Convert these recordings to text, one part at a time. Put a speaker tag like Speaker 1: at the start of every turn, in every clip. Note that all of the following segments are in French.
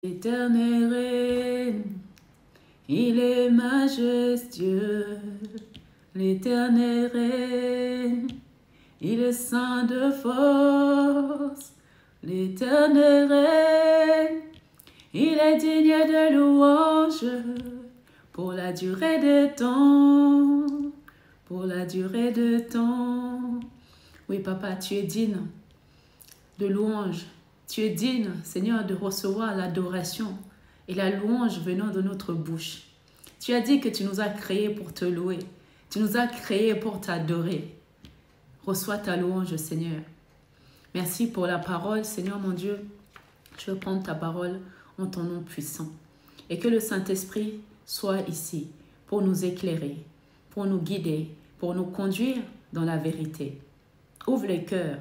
Speaker 1: L'Éternel règne, il est majestueux. L'Éternel règne, il est saint de force. L'Éternel règne, il est digne de louange pour la durée des temps. Pour la durée de temps. Oui, papa, tu es digne de louange. Tu es digne, Seigneur, de recevoir l'adoration et la louange venant de notre bouche. Tu as dit que tu nous as créés pour te louer. Tu nous as créés pour t'adorer. Reçois ta louange, Seigneur. Merci pour la parole, Seigneur mon Dieu. Je veux prendre ta parole en ton nom puissant. Et que le Saint-Esprit soit ici pour nous éclairer, pour nous guider, pour nous conduire dans la vérité. Ouvre les cœurs.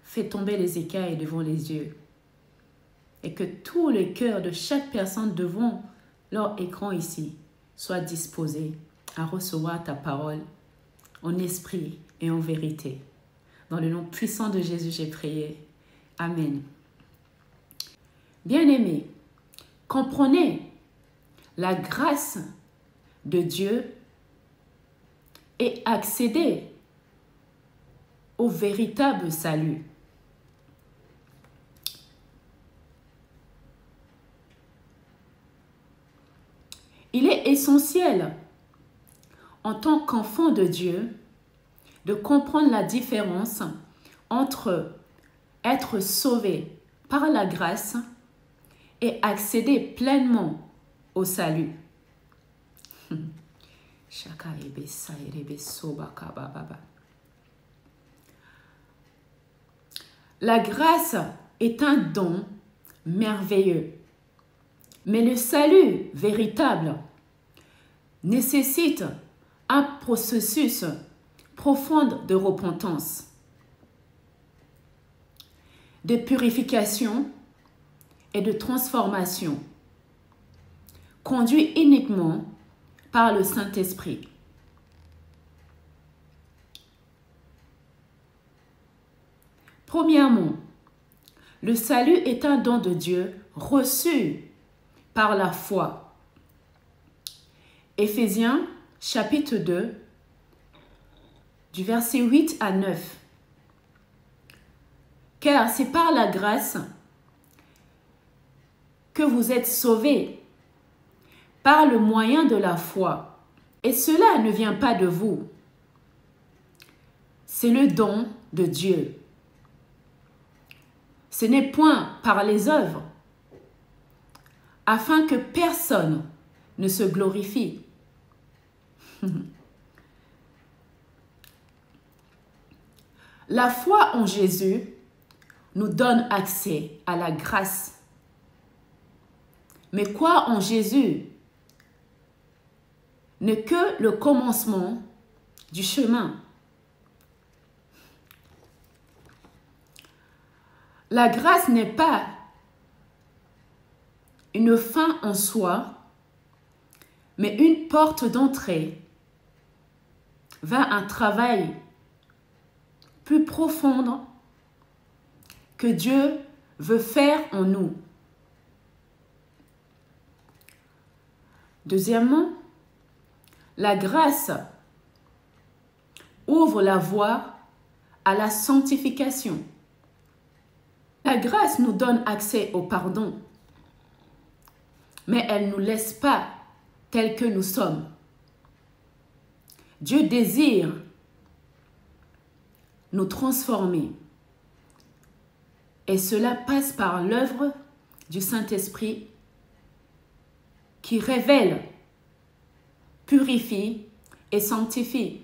Speaker 1: Fais tomber les écailles devant les yeux. Et que tous les cœurs de chaque personne devant leur écran ici soient disposés à recevoir ta parole en esprit et en vérité. Dans le nom puissant de Jésus, j'ai prié. Amen. Bien-aimés, comprenez la grâce de Dieu et accédez au véritable salut. Il est essentiel, en tant qu'enfant de Dieu, de comprendre la différence entre être sauvé par la grâce et accéder pleinement au salut. La grâce est un don merveilleux, mais le salut véritable nécessite un processus profond de repentance, de purification et de transformation, conduit uniquement par le Saint-Esprit. Premièrement, le salut est un don de Dieu reçu par la foi. Éphésiens chapitre 2, du verset 8 à 9. Car c'est par la grâce que vous êtes sauvés, par le moyen de la foi. Et cela ne vient pas de vous. C'est le don de Dieu. Ce n'est point par les œuvres, afin que personne ne se glorifie. La foi en Jésus nous donne accès à la grâce. Mais croire en Jésus n'est que le commencement du chemin. La grâce n'est pas une fin en soi, mais une porte d'entrée vers un travail plus profond que Dieu veut faire en nous. Deuxièmement, la grâce ouvre la voie à la sanctification. La grâce nous donne accès au pardon, mais elle ne nous laisse pas tels que nous sommes. Dieu désire nous transformer. Et cela passe par l'œuvre du Saint-Esprit qui révèle, purifie et sanctifie.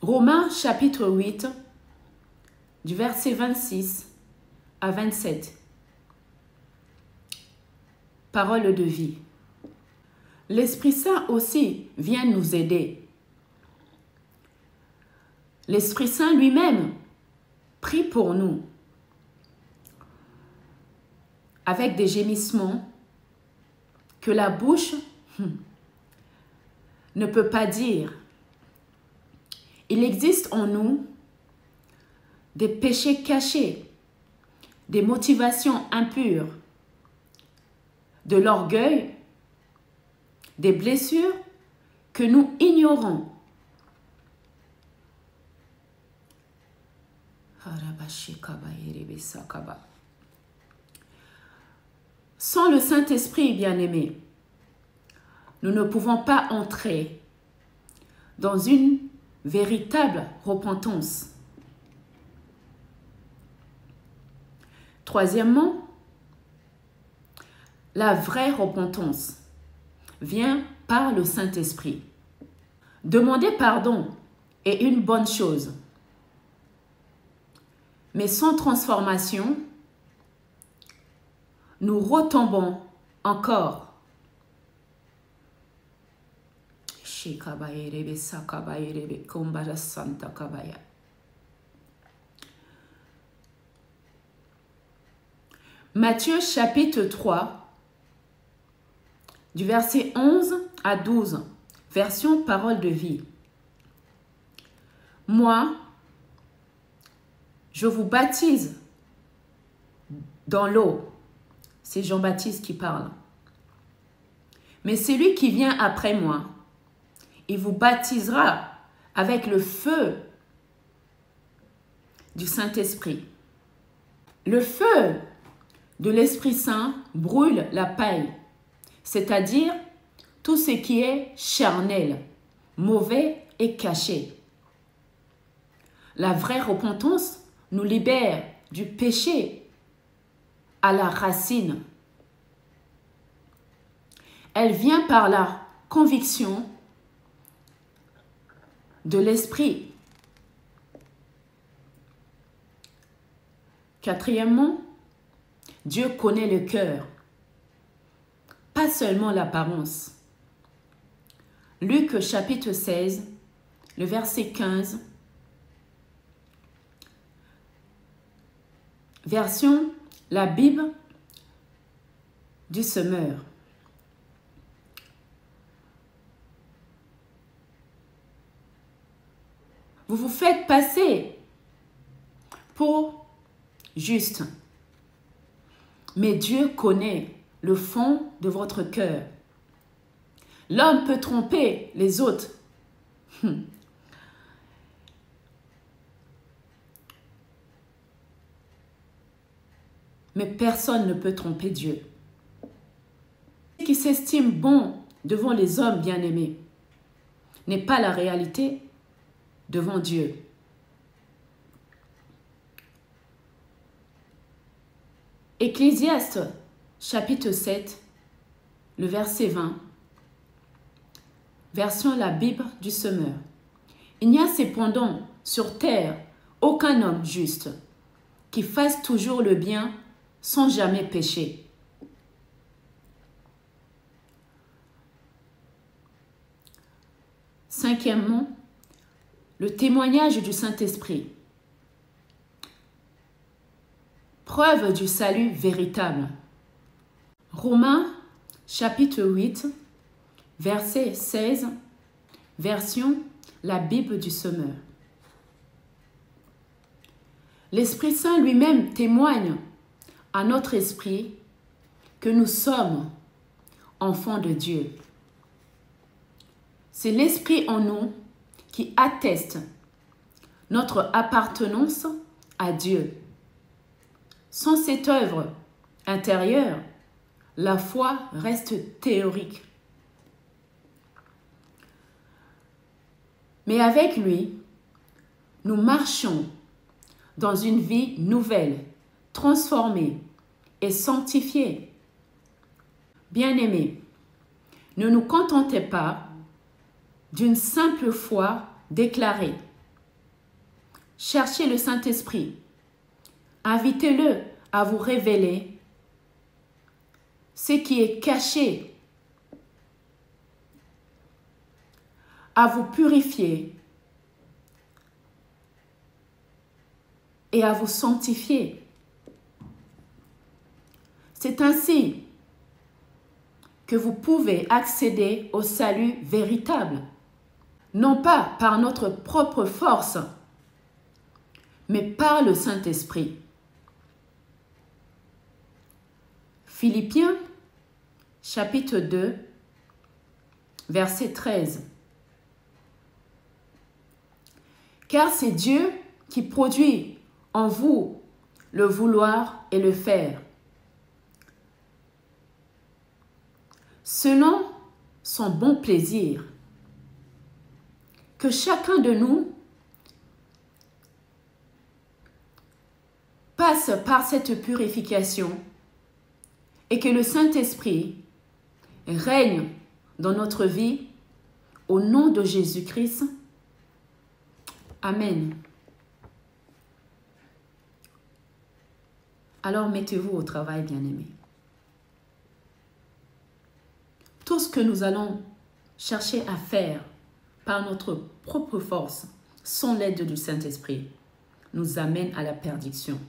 Speaker 1: Romains chapitre 8, du verset 26 à 27. Parole de vie. L'Esprit Saint aussi vient nous aider. L'Esprit Saint lui-même prie pour nous avec des gémissements que la bouche ne peut pas dire. Il existe en nous des péchés cachés, des motivations impures, de l'orgueil, des blessures que nous ignorons. Sans le Saint-Esprit, bien-aimé, nous ne pouvons pas entrer dans une véritable repentance. Troisièmement, la vraie repentance vient par le Saint-Esprit. Demander pardon est une bonne chose, mais sans transformation, nous retombons encore. Matthieu chapitre 3, du verset 11 à 12, version parole de vie. Moi, je vous baptise dans l'eau. C'est Jean-Baptiste qui parle. Mais celui qui vient après moi, il vous baptisera avec le feu du Saint-Esprit. Le feu de l'Esprit Saint brûle la paille, c'est-à-dire tout ce qui est charnel, mauvais et caché. La vraie repentance nous libère du péché à la racine. Elle vient par la conviction de l'esprit. Quatrièmement, Dieu connaît le cœur, pas seulement l'apparence. Luc chapitre 16, le verset 15, version la Bible du semeur. Vous vous faites passer pour juste, mais Dieu connaît le fond de votre cœur. L'homme peut tromper les autres. Mais personne ne peut tromper Dieu. Ce qui s'estime bon devant les hommes bien-aimés n'est pas la réalité devant Dieu. Ecclésiaste, chapitre 7, le verset 20, version la Bible du semeur. Il n'y a cependant sur terre aucun homme juste qui fasse toujours le bien sans jamais pécher. Cinquièmement, le témoignage du Saint-Esprit. Preuve du salut véritable. Romains, chapitre 8, verset 16, version la Bible du semeur. L'Esprit Saint lui-même témoigne à notre esprit que nous sommes enfants de Dieu. C'est l'Esprit en nous qui atteste notre appartenance à Dieu. Sans cette œuvre intérieure, la foi reste théorique. Mais avec lui, nous marchons dans une vie nouvelle, transformée et sanctifiée. Bien-aimés, ne nous contentez pas d'une simple foi déclarée. Cherchez le Saint-Esprit. Invitez-le à vous révéler ce qui est caché, à vous purifier et à vous sanctifier. C'est ainsi que vous pouvez accéder au salut véritable, non pas par notre propre force, mais par le Saint-Esprit. Philippiens, chapitre 2, verset 13. Car c'est Dieu qui produit en vous le vouloir et le faire, selon son bon plaisir. Que chacun de nous passe par cette purification et que le Saint-Esprit règne dans notre vie au nom de Jésus-Christ. Amen. Alors mettez-vous au travail, bien-aimés. Tout ce que nous allons chercher à faire par notre propre force, sans l'aide du Saint-Esprit, nous amène à la perdition.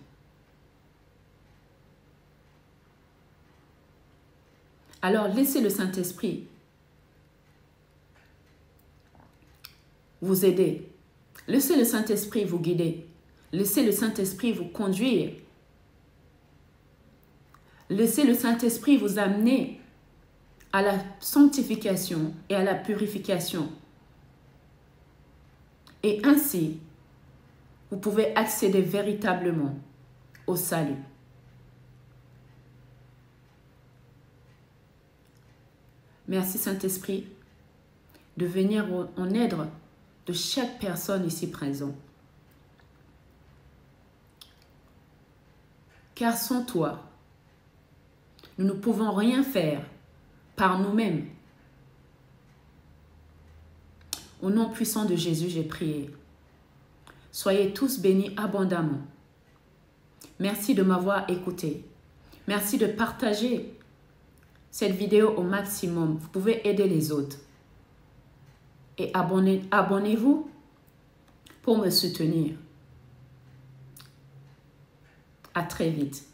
Speaker 1: Alors laissez le Saint-Esprit vous aider. Laissez le Saint-Esprit vous guider. Laissez le Saint-Esprit vous conduire. Laissez le Saint-Esprit vous amener à la sanctification et à la purification. Et ainsi, vous pouvez accéder véritablement au salut. Merci Saint-Esprit de venir en aide de chaque personne ici présente. Car sans toi, nous ne pouvons rien faire par nous-mêmes. Au nom puissant de Jésus, j'ai prié. Soyez tous bénis abondamment. Merci de m'avoir écouté. Merci de partager cette vidéo au maximum. Vous pouvez aider les autres. Et abonnez-vous pour me soutenir. À très vite.